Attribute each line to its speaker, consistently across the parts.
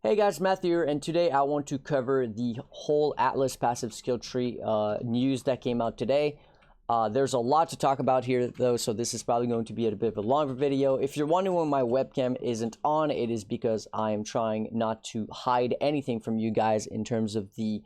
Speaker 1: Hey guys, Matthew here, and today I want to cover the whole Atlas passive skill tree news that came out today. There's a lot to talk about here though, so this is probably going to be a bit of a longer video. If you're wondering why my webcam isn't on, it is because I am trying not to hide anything from you guys in terms of the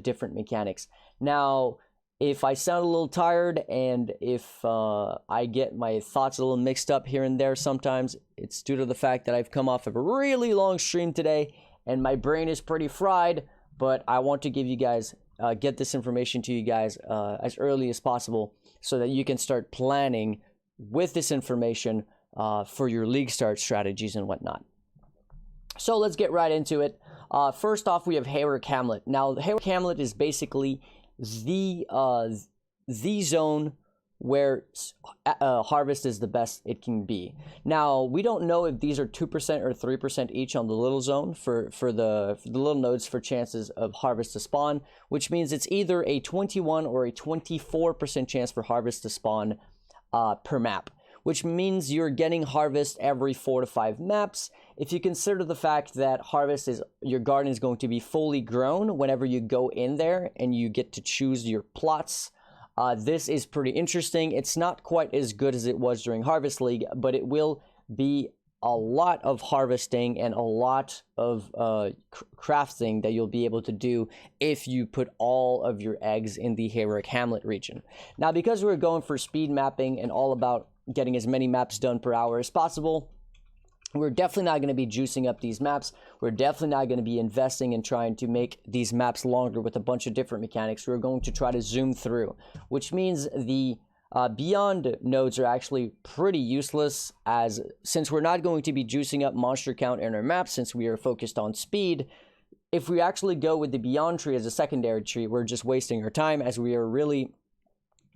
Speaker 1: different mechanics. Now, if I sound a little tired and if I get my thoughts a little mixed up here and there sometimes, it's due to the fact that I've come off of a really long stream today and my brain is pretty fried, but I want to give you guys, get this information to you guys as early as possible so that you can start planning with this information for your league start strategies and whatnot. So let's get right into it. First off, we have Hayward Hamlet. Now, Hayward Hamlet is basically the zone where harvest is the best it can be. Now, we don't know if these are 2% or 3% each on the little zone for the little nodes for chances of harvest to spawn, which means it's either a 21 or a 24% chance for harvest to spawn per map, which means you're getting harvest every 4 to 5 maps. If you consider the fact that harvest is, your garden is going to be fully grown whenever you go in there and you get to choose your plots, this is pretty interesting. It's not quite as good as it was during Harvest League, but it will be a lot of harvesting and a lot of crafting that you'll be able to do if you put all of your eggs in the Hayward Hamlet region. Now, because we're going for speed mapping and all about getting as many maps done per hour as possible, we're definitely not going to be juicing up these maps. We're definitely not going to be investing in trying to make these maps longer with a bunch of different mechanics. We're going to try to zoom through, which means the beyond nodes are actually pretty useless, as since we're not going to be juicing up monster count in our maps since we are focused on speed. If we actually go with the beyond tree as a secondary tree, we're just wasting our time, as we are really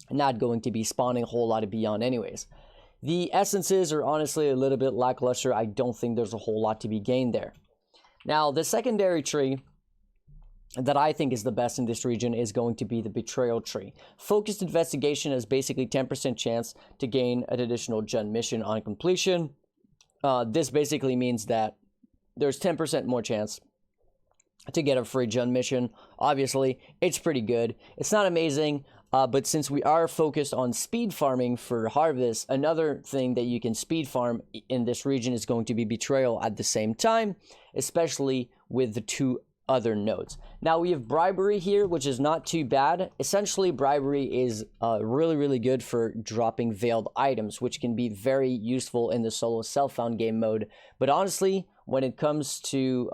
Speaker 1: not going to be spawning a whole lot of beyond anyways. The essences are honestly a little bit lackluster. I don't think there's a whole lot to be gained there. Now, the secondary tree that I think is the best in this region is going to be the Betrayal Tree. Focused Investigation has basically 10% chance to gain an additional gen mission on completion. This basically means that there's 10% more chance to get a free gen mission. Obviously, it's pretty good. It's not amazing, but since we are focused on speed farming for harvest, another thing that you can speed farm in this region is going to be Betrayal at the same time, especially with the two other nodes. Now, we have Bribery here, which is not too bad. Essentially, Bribery is really good for dropping veiled items, which can be very useful in the solo self-found game mode. But honestly, when it comes to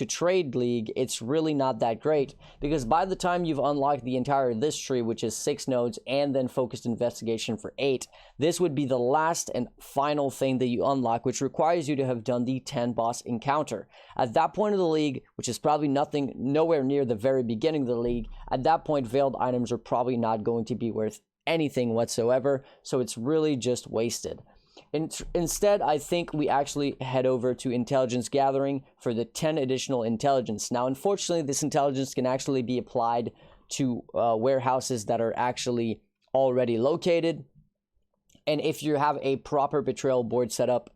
Speaker 1: trade league, it's really not that great, because by the time you've unlocked the entire this tree, which is 6 nodes, and then focused investigation for 8, this would be the last and final thing that you unlock, which requires you to have done the 10 boss encounter. At that point of the league, which is probably nowhere near the very beginning of the league, at that point veiled items are probably not going to be worth anything whatsoever, so it's really just wasted. Instead, I think we actually head over to Intelligence Gathering for the 10 additional intelligence. Now, unfortunately, this intelligence can actually be applied to warehouses that are actually already located. And if you have a proper betrayal board set up,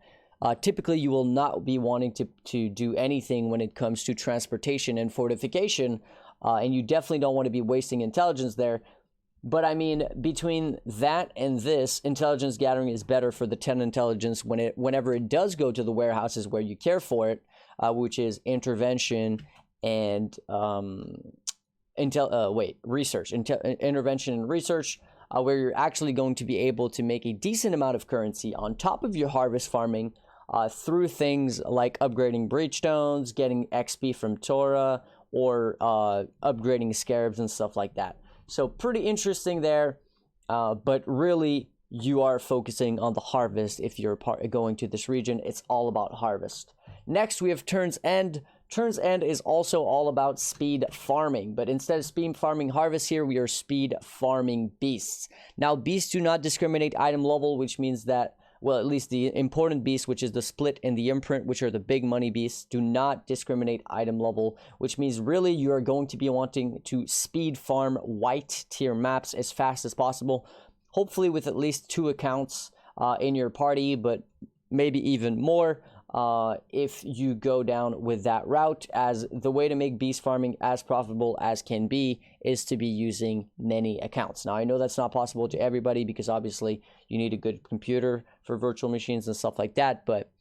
Speaker 1: typically you will not be wanting to do anything when it comes to transportation and fortification. And you definitely don't want to be wasting intelligence there. But I mean, between that and this, Intelligence Gathering is better for the 10 intelligence whenever it does go to the warehouses where you care for it, which is intervention and research. Intervention and research, where you're actually going to be able to make a decent amount of currency on top of your harvest farming through things like upgrading breachstones, getting XP from Torah, or upgrading scarabs and stuff like that. So pretty interesting there, but really you are focusing on the harvest if you're going to this region. It's all about harvest. Next, we have Turn's End. Turn's End is also all about speed farming, but instead of speed farming harvest here, we are speed farming beasts. Now, beasts do not discriminate item level, which means that, well, at least the important beasts, which is the split and the imprint, which are the big money beasts, do not discriminate item level, which means really you are going to be wanting to speed farm white tier maps as fast as possible, hopefully with at least 2 accounts in your party, but maybe even more. if you go down with that route, as the way to make beast farming as profitable as can be is to be using many accounts. Now, I know that's not possible to everybody because obviously you need a good computer for virtual machines and stuff like that, but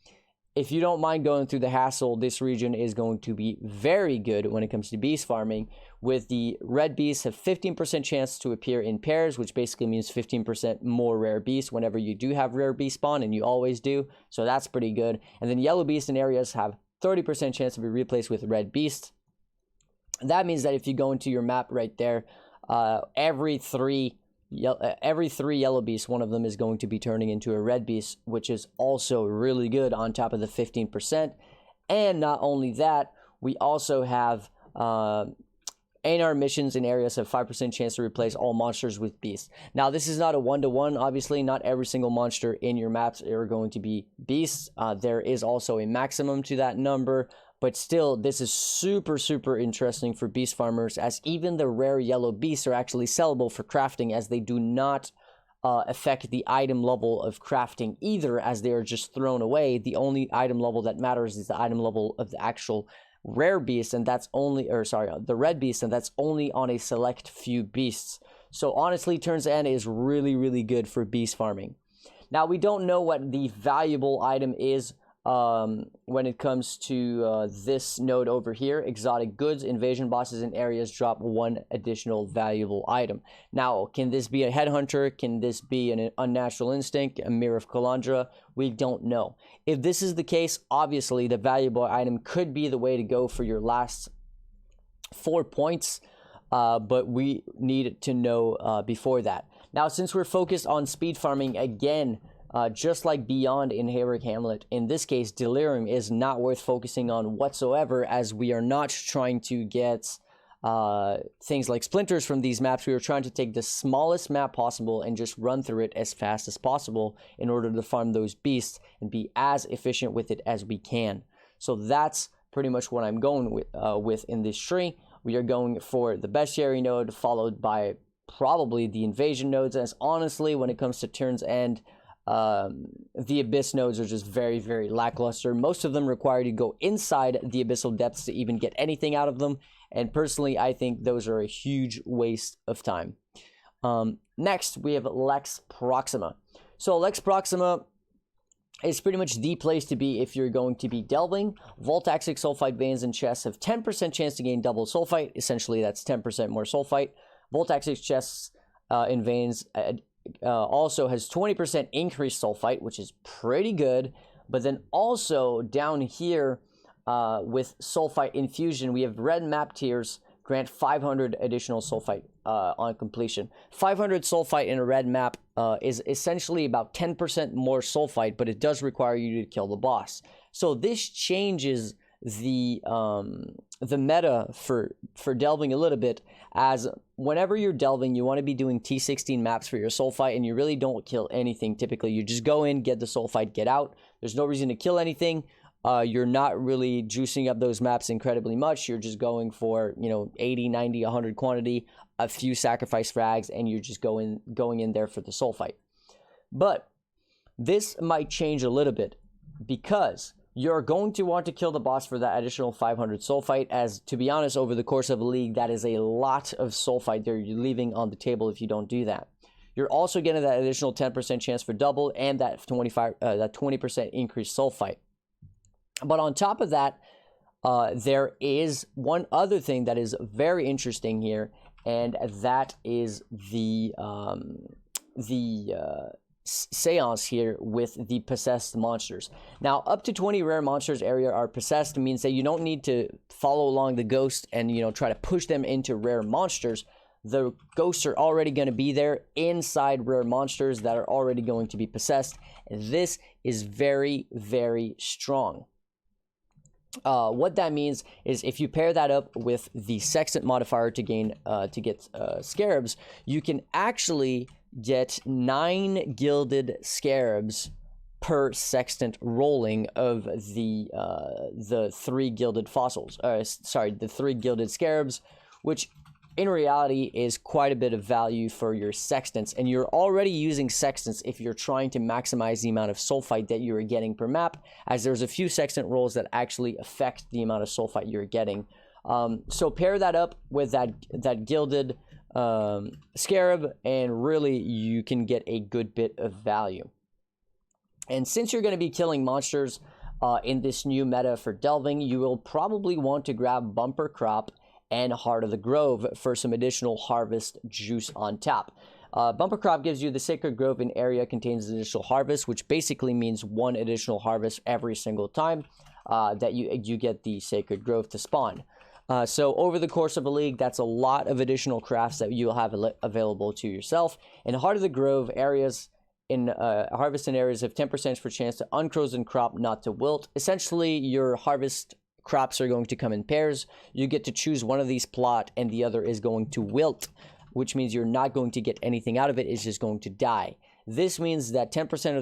Speaker 1: if you don't mind going through the hassle, this region is going to be very good when it comes to beast farming. With the red beasts have 15% chance to appear in pairs, which basically means 15% more rare beasts whenever you do have rare beast spawn, and you always do. So that's pretty good. And then yellow beasts in areas have 30% chance to be replaced with red beasts. That means that if you go into your map right there, every three yellow beasts, one of them is going to be turning into a red beast, which is also really good on top of the 15%. And not only that, we also have ANR missions in areas have 5% chance to replace all monsters with beasts. Now, this is not a one-to-one. Obviously, not every single monster in your maps are going to be beasts. There is also a maximum to that number. But still, this is super, super interesting for beast farmers, as even the rare yellow beasts are actually sellable for crafting, as they do not affect the item level of crafting either, as they are just thrown away. The only item level that matters is the item level of the actual rare beast, and that's only, or sorry, the red beast, and that's only on a select few beasts. So honestly, Turn's End is really, really good for beast farming. Now, we don't know what the valuable item is when it comes to this node over here. Exotic goods, invasion bosses in areas drop one additional valuable item. Now, can this be a headhunter? Can this be an unnatural instinct, a mirror of Kalandra? We don't know. If this is the case, obviously the valuable item could be the way to go for your last 4 points, but we need to know before that. Now, since we're focused on speed farming again, just like Beyond in Hayward Hamlet, in this case, Delirium is not worth focusing on whatsoever, as we are not trying to get things like splinters from these maps. We are trying to take the smallest map possible and just run through it as fast as possible in order to farm those beasts and be as efficient with it as we can. So that's pretty much what I'm going with in this tree. We are going for the bestiary node, followed by probably the invasion nodes, as honestly, when it comes to Turn's End, the abyss nodes are just very, very lackluster. Most of them require you to go inside the abyssal depths to even get anything out of them, and personally I think those are a huge waste of time. Next we have Lex Proxima. So Lex Proxima is pretty much the place to be if you're going to be delving. Voltaxic sulfite veins and chests have 10% chance to gain double sulfite. Essentially that's 10% more sulfite. Voltaxic chests in veins also has 20% increased sulfite, which is pretty good. But then also down here with sulfite infusion, we have red map tiers grant 500 additional sulfite on completion. 500 sulfite in a red map is essentially about 10% more sulfite, but it does require you to kill the boss. So this changes the meta for delving a little bit, as whenever you're delving, you want to be doing T16 maps for your sulfite, and you really don't kill anything. Typically, you just go in, get the sulfite, get out. There's no reason to kill anything. You're not really juicing up those maps incredibly much. You're just going for, 80, 90, 100 quantity, a few sacrifice frags, and you're just going in there for the sulfite. But this might change a little bit, because you're going to want to kill the boss for that additional 500 sulfite, as, to be honest, over the course of a league, that is a lot of sulfite that you're leaving on the table if you don't do that. You're also getting that additional 10% chance for double, and that 20% increased sulfite. But on top of that, there is one other thing that is very interesting here, and that is the seance here with the possessed monsters. Now, up to 20 rare monsters area are possessed, means that you don't need to follow along the ghost and try to push them into rare monsters. The ghosts are already going to be there inside rare monsters that are already going to be possessed, and this is very, very strong. What that means is, if you pair that up with the sextant modifier to get scarabs, you can actually get 9 gilded scarabs per sextant rolling of the 3 gilded fossils. The 3 gilded scarabs, which in reality is quite a bit of value for your sextants, and you're already using sextants if you're trying to maximize the amount of sulfite that you're getting per map, as there's a few sextant rolls that actually affect the amount of sulfite you're getting. So pair that up with that gilded scarab, and really you can get a good bit of value. And since you're going to be killing monsters in this new meta for delving, you will probably want to grab Bumper Crop and Heart of the Grove for some additional harvest juice on tap. Bumper Crop gives you the Sacred Grove in area contains additional harvest, which basically means 1 additional harvest every single time that you get the Sacred Grove to spawn. So over the course of a league, that's a lot of additional crafts that you'll have available to yourself. In Heart of the Grove, areas in harvesting areas have 10% for chance to uncrose and crop, not to wilt. Essentially, your harvest crops are going to come in pairs. You get to choose one of these plot, and the other is going to wilt, which means you're not going to get anything out of it. It's just going to die. This means that 10%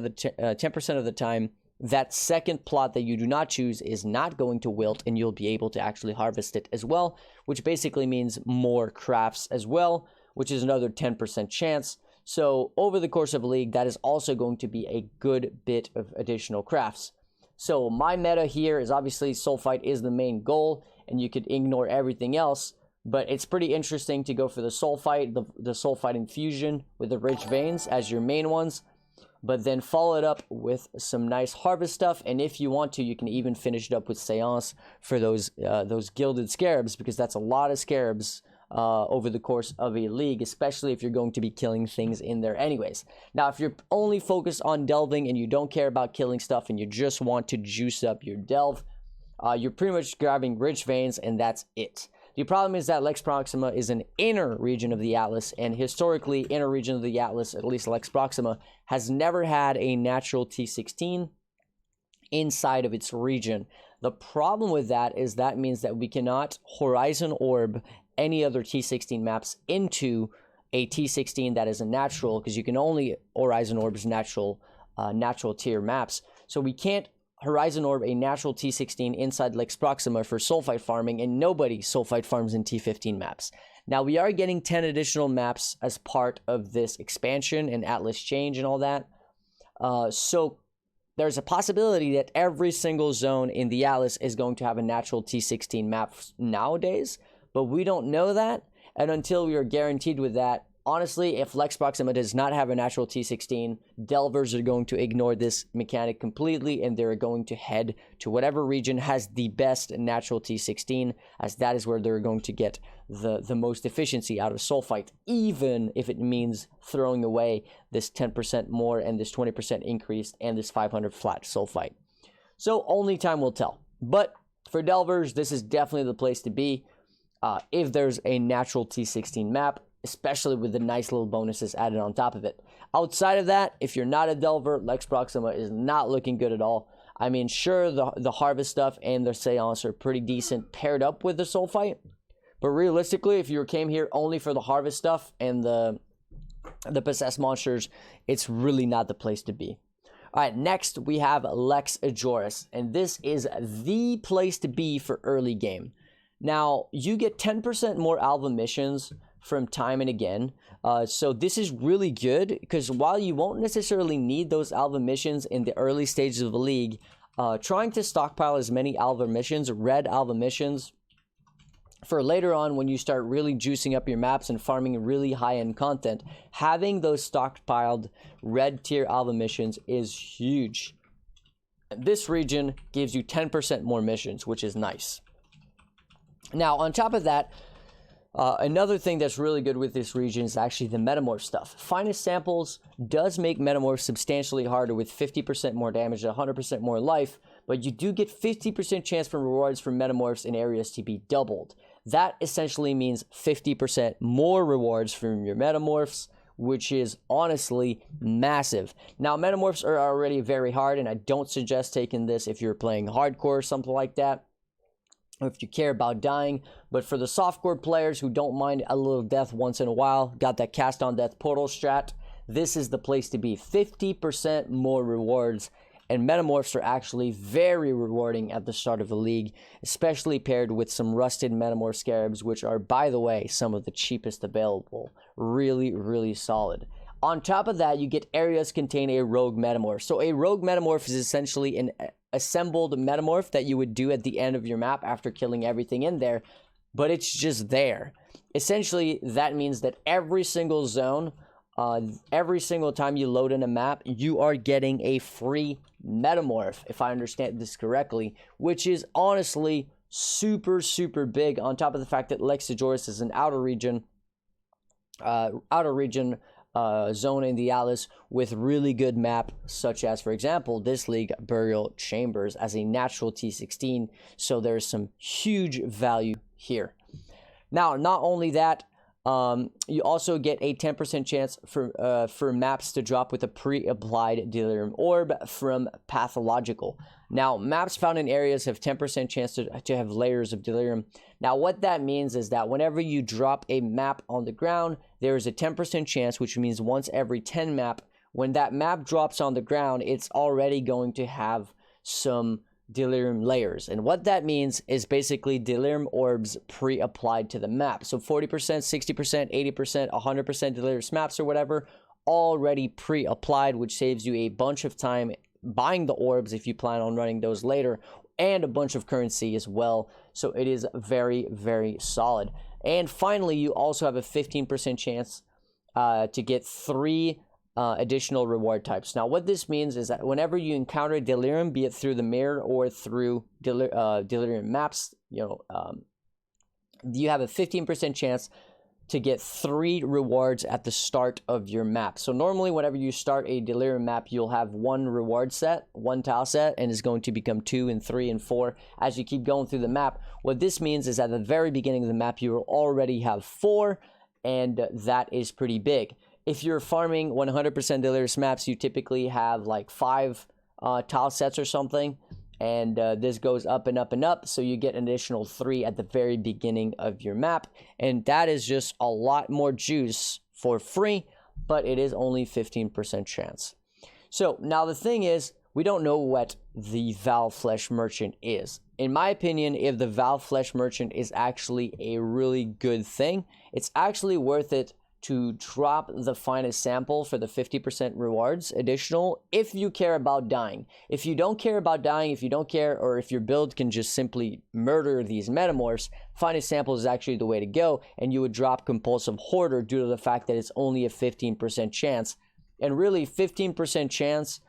Speaker 1: of the time, that second plot that you do not choose is not going to wilt, and you'll be able to actually harvest it as well, which basically means more crafts as well, which is another 10% chance. So over the course of a league, that is also going to be a good bit of additional crafts. So my meta here is obviously sulfite is the main goal, and you could ignore everything else, but it's pretty interesting to go for the sulfite, the sulfite infusion with the rich veins as your main ones, but then follow it up with some nice harvest stuff. And if you want to, you can even finish it up with Seance for those gilded scarabs, because that's a lot of scarabs over the course of a league, especially if you're going to be killing things in there anyways. Now, if you're only focused on delving and you don't care about killing stuff and you just want to juice up your delve, you're pretty much grabbing rich veins, and that's it. The problem is that Lex Proxima is an inner region of the Atlas, and historically, inner region of the Atlas, at least Lex Proxima, has never had a natural T16 inside of its region. The problem with that is that means that we cannot Horizon Orb any other T16 maps into a T16 that is a natural, because you can only Horizon Orbs natural tier maps. So we can't Horizon Orb a natural T16 inside Lex Proxima for sulfite farming, and nobody sulfite farms in T15 maps. Now, we are getting 10 additional maps as part of this expansion and Atlas change and all that. So there's a possibility that every single zone in the Atlas is going to have a natural T16 map nowadays, but we don't know that. And until we are guaranteed with that, honestly, if Lex Proxima does not have a natural T16, delvers are going to ignore this mechanic completely, and they're going to head to whatever region has the best natural T16, as that is where they're going to get the most efficiency out of sulfite, even if it means throwing away this 10% more and this 20% increase and this 500 flat sulfite. So only time will tell. But for delvers, this is definitely the place to be if there's a natural T16 map, especially with the nice little bonuses added on top of it. Outside of that, if you're not a delver, Lex Proxima is not looking good at all. I mean, sure, the harvest stuff and the seance are pretty decent paired up with the sulfite, but realistically, if you came here only for the harvest stuff and the possessed monsters, it's really not the place to be. All right, next we have Lex Ajoris, and this is the place to be for early game. Now, you get 10% more alpha missions from time and again. So this is really good, because while you won't necessarily need those alpha missions in the early stages of the league, trying to stockpile as many alpha missions, red alpha missions, for later on when you start really juicing up your maps and farming really high-end content, having those stockpiled red tier alpha missions is huge. This region gives you 10% more missions, which is nice. Now, on top of that, another thing that's really good with this region is actually the Metamorph stuff. Finest Samples does make Metamorph substantially harder with 50% more damage and 100% more life, but you do get 50% chance for rewards for Metamorphs in areas to be doubled. That essentially means 50% more rewards from your Metamorphs, which is honestly massive. Now, Metamorphs are already very hard, and I don't suggest taking this if you're playing hardcore or something like that, or if you care about dying. But for the softcore players who don't mind a little death once in a while, got that cast on death portal strat, this is the place to be. 50% more rewards, And Metamorphs are actually very rewarding at the start of a league, especially paired with some rusted Metamorph Scarabs, which are, by the way, some of the cheapest available. Really, really solid. On top of that, you get areas contain a rogue Metamorph. So a rogue Metamorph is essentially an assembled Metamorph that you would do at the end of your map after killing everything in there, but it's just there. Essentially, that means that every single zone, every single time you load in a map, you are getting a free Metamorph, if I understand this correctly, which is honestly super, super big, on top of the fact that Lexijoris is an outer region zone in the Atlas with really good map, such as, for example, this league, Burial Chambers, as a natural T16, so there's some huge value here. Now, not only that, you also get a 10% chance for maps to drop with a pre-applied Delirium Orb from Pathological. Now, maps found in areas have 10% chance to have layers of Delirium. Now, what that means is that whenever you drop a map on the ground, there is a 10% chance, which means once every 10 map, when that map drops on the ground, it's already going to have some Delirium layers. And what that means is basically Delirium Orbs pre-applied to the map. So 40%, 60%, 80%, 100% Delirium maps or whatever, already pre-applied, which saves you a bunch of time buying the orbs if you plan on running those later, and a bunch of currency as well. So it is very, very solid. And finally, you also have a 15% chance to get 3 additional reward types. Now, what this means is that whenever you encounter Delirium, be it through the mirror or through Delirium maps, you have a 15% chance to get 3 rewards at the start of your map. So normally, whenever you start a Delirium map, you'll have 1 reward set, 1 tile set, and it's going to become 2 and 3 and 4 as you keep going through the map. What this means is at the very beginning of the map, you will already have 4, and that is pretty big. If you're farming 100% Delirious maps, you typically have like 5 tile sets or something, and this goes up and up and up, so you get an additional 3 at the very beginning of your map, and that is just a lot more juice for free, but it is only 15% chance. So now the thing is, we don't know what the Val Flesh Merchant is. In my opinion, if the Val Flesh Merchant is actually a really good thing, it's actually worth it to drop the finest sample for the 50% rewards additional if you care about dying. If you don't care about dying, if you don't care, or if your build can just simply murder these Metamorphs, finest sample is actually the way to go, and you would drop Compulsive Hoarder due to the fact that it's only a 15% chance. And really, 15% chance,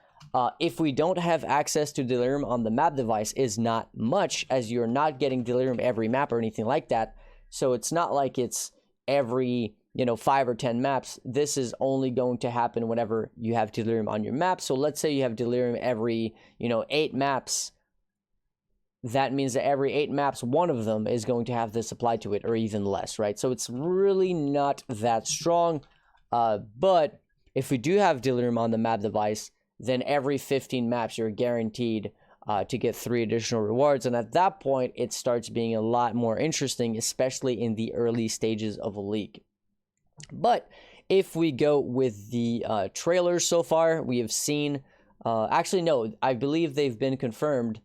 Speaker 1: if we don't have access to Delirium on the map device, is not much, as you're not getting Delirium every map or anything like that. So it's not like it's every 5 or 10 maps. This is only going to happen whenever you have Delirium on your map. So let's say you have Delirium every 8 maps. That means that every 8 maps, 1 of them is going to have this applied to it, or even less, right? So it's really not that strong. But if we do have Delirium on the map device, then every 15 maps you're guaranteed to get 3 additional rewards, and at that point it starts being a lot more interesting, especially in the early stages of a league. But if we go with the trailers so far, we have seen, actually no, I believe they've been confirmed,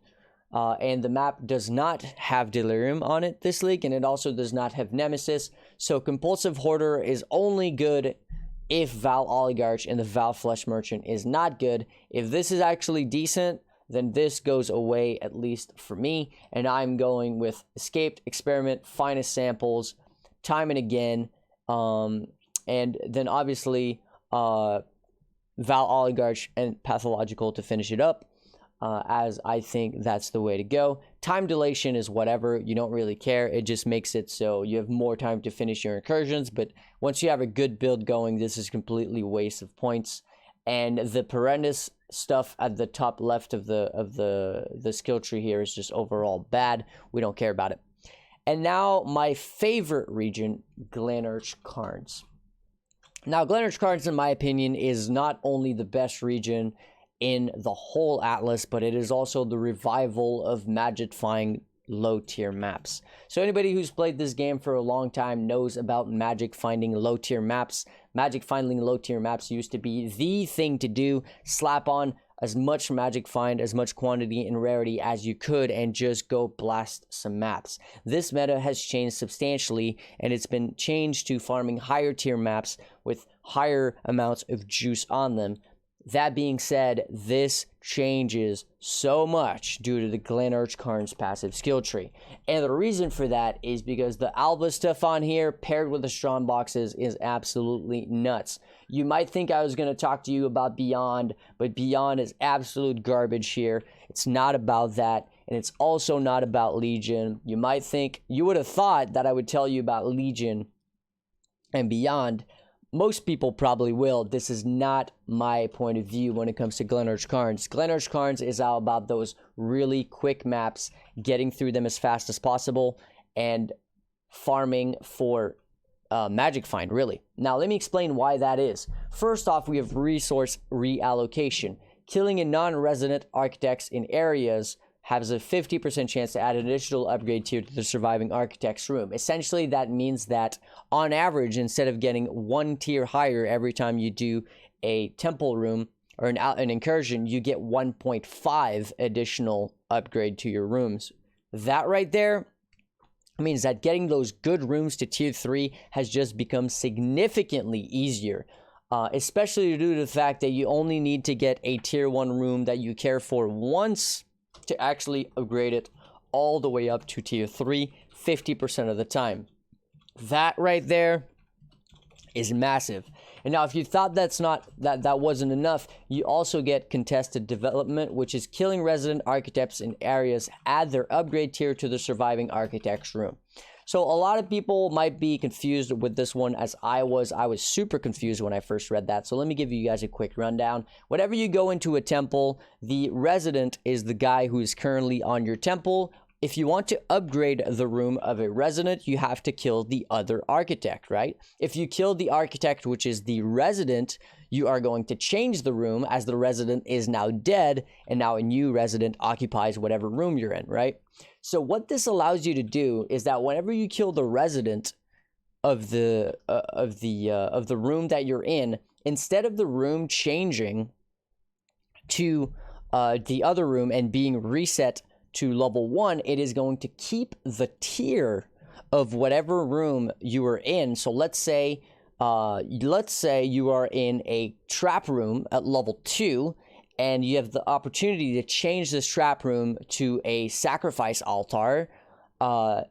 Speaker 1: and the map does not have Delirium on it this league, and it also does not have Nemesis. So Compulsive Hoarder is only good if Val Oligarch and the Val Flesh Merchant is not good. If this is actually decent, then this goes away, at least for me, and I'm going with Escaped, Experiment, Finest Samples, time and again, and then obviously Val Oligarch and Pathological to finish it up, as I think that's the way to go. Time dilation is whatever, you don't really care, it just makes it so you have more time to finish your incursions, but once you have a good build going, this is completely waste of points. And the Perendus stuff at the top left of the skill tree here is just overall bad. We don't care about it. And now my favorite region, Glenerg Cards. Now, Glenerg Cards, in my opinion, is not only the best region in the whole Atlas, but it is also the revival of magicifying low-tier maps. So anybody who's played this game for a long time knows about magic finding low-tier maps. Magic finding low-tier maps used to be the thing to do. Slap on as much magic find, as much quantity and rarity as you could, and just go blast some maps. This meta has changed substantially, and it's been changed to farming higher tier maps with higher amounts of juice on them. That being said, this changes so much due to the Glenerg Cards passive skill tree. And the reason for that is because the Alva stuff on here paired with the strong boxes is absolutely nuts. You might think I was going to talk to you about Beyond, but Beyond is absolute garbage here. It's not about that, and it's also not about Legion. You might think, you would have thought that I would tell you about Legion and Beyond. Most people probably will. This is not my point of view when it comes to Glenerg Cards. Glenerg Cards is all about those really quick maps, getting through them as fast as possible, and farming for magic find, really. Now, let me explain why that is. First off, we have resource reallocation. Killing a non-resident architects in areas has a 50% chance to add an additional upgrade tier to the surviving architect's room. Essentially, that means that on average, instead of getting one tier higher every time you do a temple room or an incursion, you get 1.5 additional upgrade to your rooms. That right there means that getting those good rooms to tier 3 has just become significantly easier. Especially due to the fact that you only need to get a tier 1 room that you care for once to actually upgrade it all the way up to tier 3 50% of the time. That right there is massive. And now if you thought that wasn't enough, you also get contested development, which is killing resident architects in areas add their upgrade tier to the surviving architect's room. So a lot of people might be confused with this one, as I was super confused when I first read that. So let me give you guys a quick rundown. Whenever you go into a temple, the resident is the guy who is currently on your temple. If you want to upgrade the room of a resident, you have to kill the other architect, right? If you kill the architect, which is the resident, you are going to change the room, as the resident is now dead, and now a new resident occupies whatever room you're in, right? So what this allows you to do is that whenever you kill the resident of the room that you're in, instead of the room changing to the other room and being reset to level 1, it is going to keep the tier of whatever room you are in. So let's say you are in a trap room at level 2, and you have the opportunity to change this trap room to a sacrifice altar. What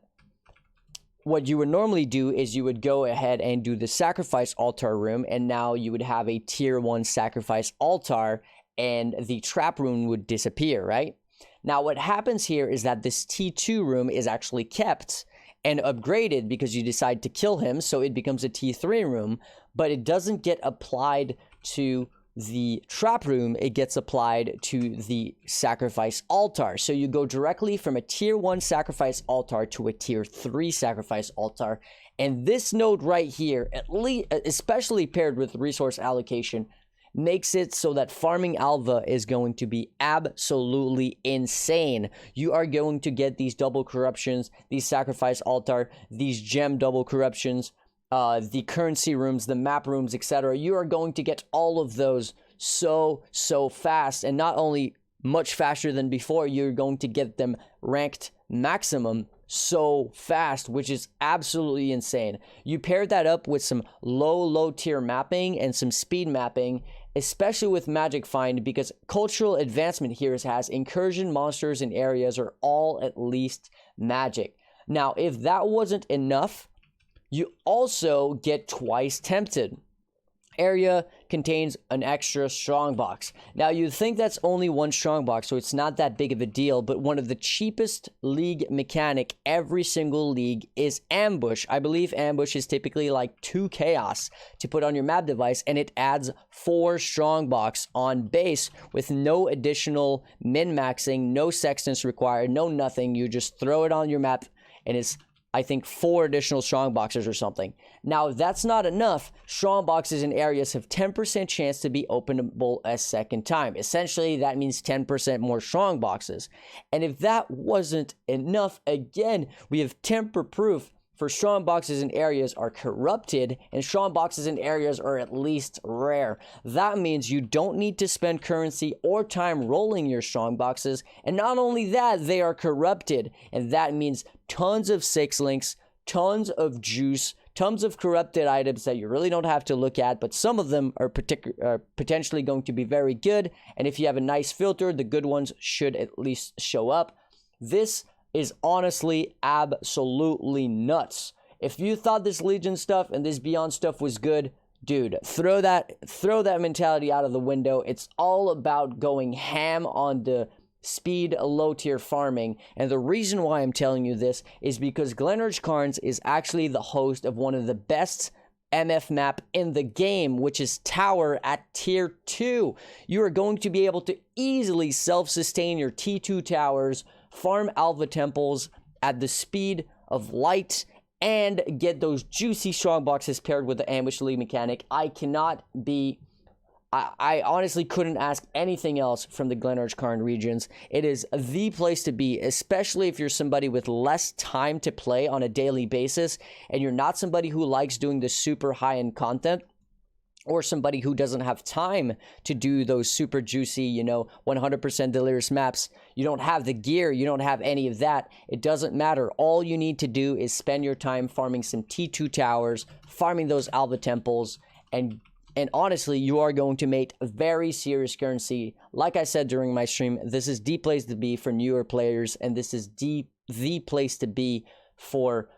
Speaker 1: you would normally do is you would go ahead and do the sacrifice altar room, and now you would have a tier 1 sacrifice altar, and the trap room would disappear, right? Now what happens here is that this T2 room is actually kept and upgraded because you decide to kill him, so it becomes a T3 room, but it doesn't get applied to the trap room, it gets applied to the sacrifice altar. So you go directly from a tier 1 sacrifice altar to a tier 3 sacrifice altar. And this node right here, at least, especially paired with resource allocation, makes it so that farming Alva is going to be absolutely insane. You are going to get these double corruptions, these sacrifice altar, these gem double corruptions, the currency rooms, the map rooms, etc. You are going to get all of those so fast, and not only much faster than before, you're going to get them ranked maximum so fast, which is absolutely insane. You pair that up with some low tier mapping and some speed mapping, especially with magic find, because cultural advancement here has incursion monsters in areas are all at least magic. Now if that wasn't enough, you also get twice tempted. Area contains an extra strongbox. Now you'd think that's only one strongbox, so it's not that big of a deal, but one of the cheapest league mechanic every single league is ambush. I believe ambush is typically like 2 chaos to put on your map device, and it adds 4 strongbox on base with no additional min-maxing, no sextants required, no nothing. You just throw it on your map, and it's, I think, 4 additional strong boxes or something. Now, if that's not enough, strong boxes in areas have 10% chance to be openable a second time. Essentially, that means 10% more strong boxes. And if that wasn't enough, again, we have temper proof for strong boxes in areas are corrupted, and strong boxes in areas are at least rare. That means you don't need to spend currency or time rolling your strong boxes, and not only that, they are corrupted, and that means tons of 6 links, tons of juice, tons of corrupted items that you really don't have to look at, but some of them are potentially going to be very good, and if you have a nice filter, the good ones should at least show up. This is honestly absolutely nuts. If you thought this Legion stuff and this Beyond stuff was good, dude, throw that mentality out of the window. It's all about going ham on the speed low tier farming, and the reason why I'm telling you this is because Glenerg Cards is actually the host of one of the best MF map in the game, which is Tower at tier 2. You are going to be able to easily self-sustain your T2 towers, farm Alva temples at the speed of light, and get those juicy strong boxes paired with the ambush lead mechanic. I honestly couldn't ask anything else from the Glenerg Cards regions. It is the place to be, especially if you're somebody with less time to play on a daily basis, and you're not somebody who likes doing the super high-end content, or somebody who doesn't have time to do those super juicy, 100% delirious maps. You don't have the gear, you don't have any of that. It doesn't matter. All you need to do is spend your time farming some T2 towers, farming those Alva temples, and honestly, you are going to make a very serious currency. Like I said during my stream, this is the place to be for newer players, and this is the place to be for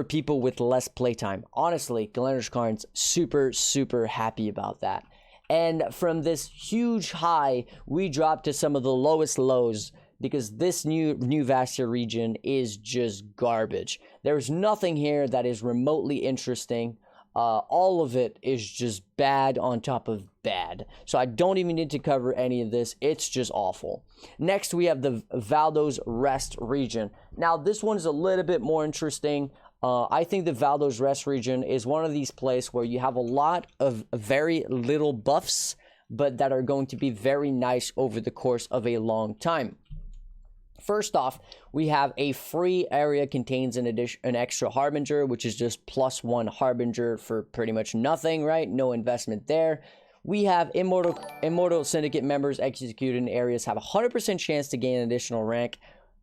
Speaker 1: people with less playtime. Honestly, Glenerg Cards, super happy about that. And from this huge high, we dropped to some of the lowest lows, because this new Vastia region is just garbage. There's nothing here that is remotely interesting. All of it is just bad on top of bad. So I don't even need to cover any of this. It's just awful. Next, we have the Valdos Rest region. Now, this one's a little bit more interesting. I think the Valdos Rest region is one of these places where you have a lot of very little buffs, but that are going to be very nice over the course of a long time. First off, we have a free area contains an extra Harbinger, which is just +1 Harbinger for pretty much nothing, right? No investment there. We have Immortal Syndicate members executed in areas have a 100% chance to gain an additional rank.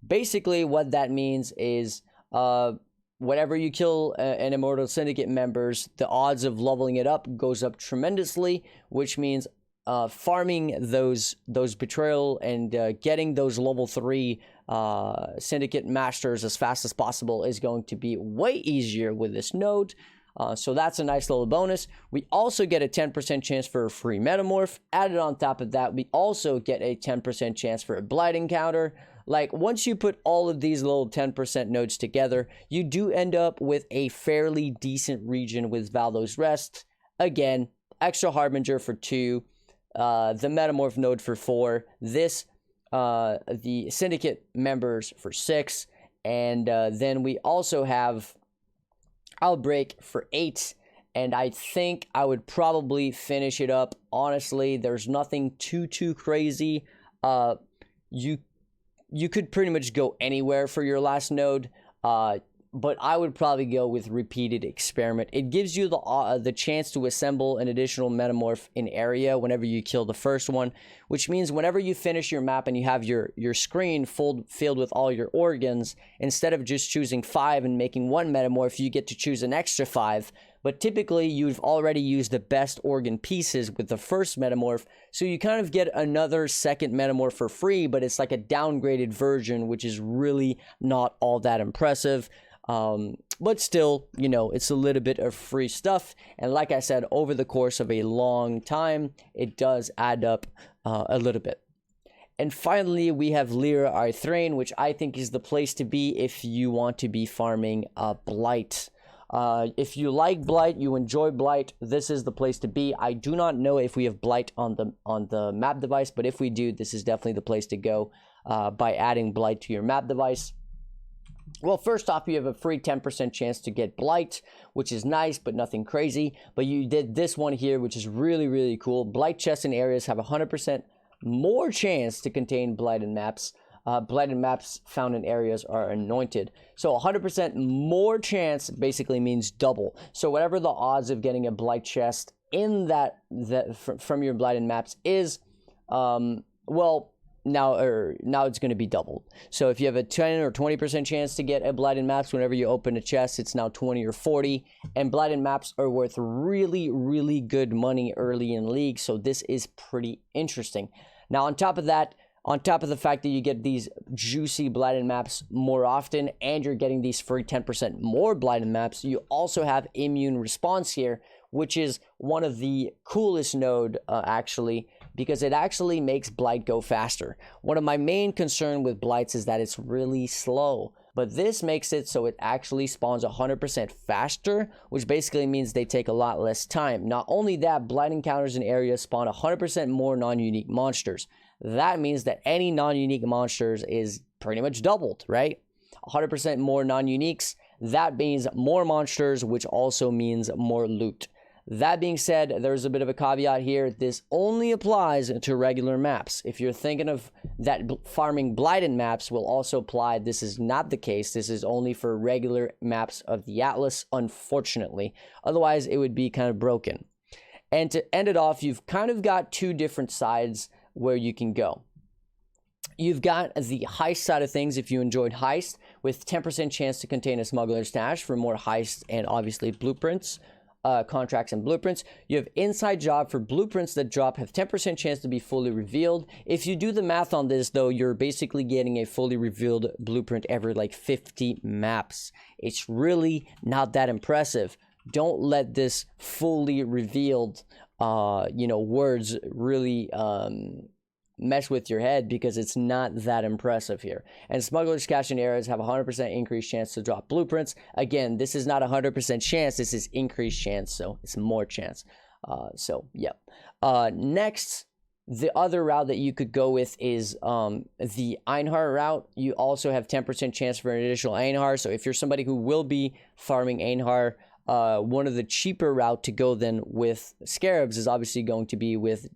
Speaker 1: Basically, what that means is whenever you kill an Immortal Syndicate members, the odds of leveling it up goes up tremendously, which means farming those betrayal and getting those level 3 syndicate masters as fast as possible is going to be way easier with this node. So that's a nice little bonus. We also get a 10% chance for a free Metamorph. Added on top of that, we also get a 10% chance for a Blight encounter. Like, once you put all of these little 10% nodes together, you do end up with a fairly decent region with Valdos Rest. Again, extra Harbinger for 2. The Metamorph node for 4, the Syndicate members for 6, and then we also have Outbreak for 8, and I think I would probably finish it up. Honestly, there's nothing too crazy. You could pretty much go anywhere for your last node, but I would probably go with Repeated Experiment. It gives you the chance to assemble an additional Metamorph in area whenever you kill the first one, which means whenever you finish your map and you have your screen filled with all your organs, instead of just choosing 5 and making 1 Metamorph, you get to choose an extra 5. But typically, you've already used the best organ pieces with the first Metamorph, so you kind of get another second Metamorph for free, but it's like a downgraded version, which is really not all that impressive. But still, it's a little bit of free stuff, and like I said, over the course of a long time, it does add up a little bit. And finally, we have Lyra Arthrain, which I think is the place to be if you want to be farming Blight. If you like Blight, you enjoy Blight, this is the place to be. I do not know if we have Blight on the map device, but if we do, this is definitely the place to go by adding Blight to your map device. Well, first off, you have a free 10% chance to get Blight, which is nice, but nothing crazy. But you did this one here, which is really cool. Blight chests in areas have 100% more chance to contain Blight in maps. blighted maps found in areas are anointed. So 100% more chance basically means double. So whatever the odds of getting a blight chest in that from your blighted maps is, well, now it's going to be doubled. So if you have a 10 or 20% chance to get a blighted maps whenever you open a chest, it's now 20 or 40. And blighted maps are worth really, really good money early in league. So this is pretty interesting. Now, on top of that, on top of the fact that you get these juicy blighted maps more often, and you're getting these free 10% more blighted maps, you also have immune response here, which is one of the coolest node actually, because it actually makes blight go faster. One of my main concern with blights is that it's really slow, but this makes it so it actually spawns 100% faster, which basically means they take a lot less time. Not only that, blight encounters in areas spawn 100% more non-unique monsters. That means that any non-unique monsters is pretty much doubled, right? 100% more non-uniques. That means more monsters, which also means more loot. That being said, there's a bit of a caveat here. This only applies to regular maps. If you're thinking of that farming blighted maps will also apply, this is not the case. This is only for regular maps of the Atlas, unfortunately. Otherwise, it would be kind of broken. And to end it off, you've kind of got two different sides where you can go. You've got the heist side of things if you enjoyed heist, with 10% chance to contain a smuggler's stash for more heist and obviously blueprints. Contracts and blueprints. You have inside job for blueprints that drop have 10% chance to be fully revealed. If you do the math on this though, you're basically getting a fully revealed blueprint every like 50 maps. It's really not that impressive. Don't let this fully revealed words really mess with your head, because it's not that impressive here. And smugglers cache in areas have 100% increased chance to drop blueprints. Again, this is not 100% chance, this is increased chance, so it's more chance. Next, the other route that you could go with is the Einhar route. You also have 10% chance for an additional Einhar. So if you're somebody who will be farming Einhar, one of the cheaper route to go then with Scarabs is obviously going to be with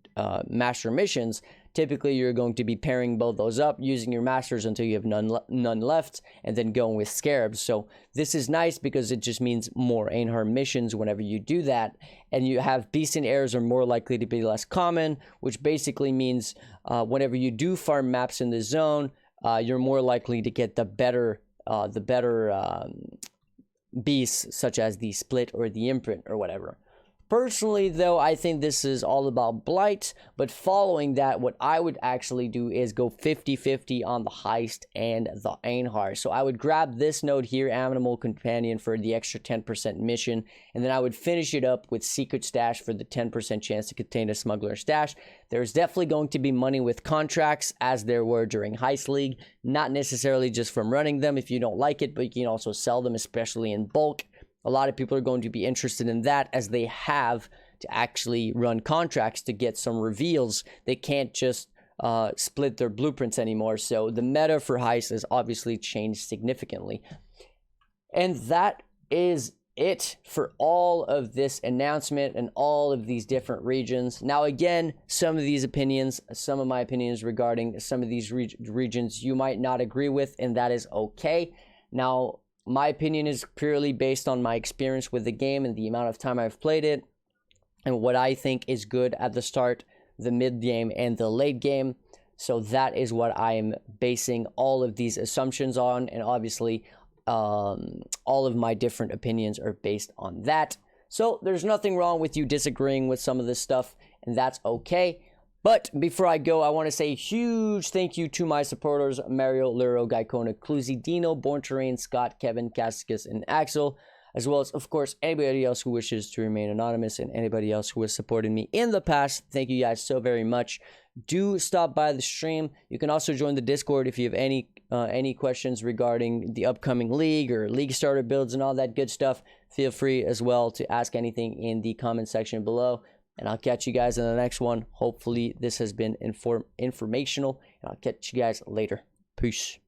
Speaker 1: Master Missions. Typically, you're going to be pairing both those up, using your Masters until you have none left, and then going with Scarabs. So this is nice because it just means more Einhar missions whenever you do that. And you have Beast in Airs are more likely to be less common, which basically means whenever you do farm maps in the zone, you're more likely to get the better beasts, such as the Split or the Imprint or whatever. Personally, though, I think this is all about blight, but following that, what I would actually do is go 50-50 on the heist and the Einhar. So I would grab this node here, Animal Companion, for the extra 10% mission, and then I would finish it up with Secret Stash for the 10% chance to contain a smuggler stash. There's definitely going to be money with contracts, as there were during Heist League, not necessarily just from running them if you don't like it, but you can also sell them, especially in bulk. A lot of people are going to be interested in that, as they have to actually run contracts to get some reveals. They can't just split their blueprints anymore. So the meta for heist has obviously changed significantly. And that is it for all of this announcement and all of these different regions. Now, again, some of my opinions regarding some of these regions you might not agree with, and that is okay. Now, my opinion is purely based on my experience with the game and the amount of time I've played it, and what I think is good at the start, the mid game, and the late game. So that is what I am basing all of these assumptions on, and obviously all of my different opinions are based on that. So there's nothing wrong with you disagreeing with some of this stuff, and that's okay. But before I go, I want to say a huge thank you to my supporters: Mario, Luro, Gaikona, Cluzy, Dino, Born Terrain, Scott, Kevin, Casicus, and Axel, as well as, of course, anybody else who wishes to remain anonymous, and anybody else who has supported me in the past. Thank you guys so very much. Do stop by the stream. You can also join the Discord if you have any questions regarding the upcoming league or league starter builds and all that good stuff. Feel free as well to ask anything in the comment section below. And I'll catch you guys in the next one. Hopefully this has been informational. And I'll catch you guys later. Peace.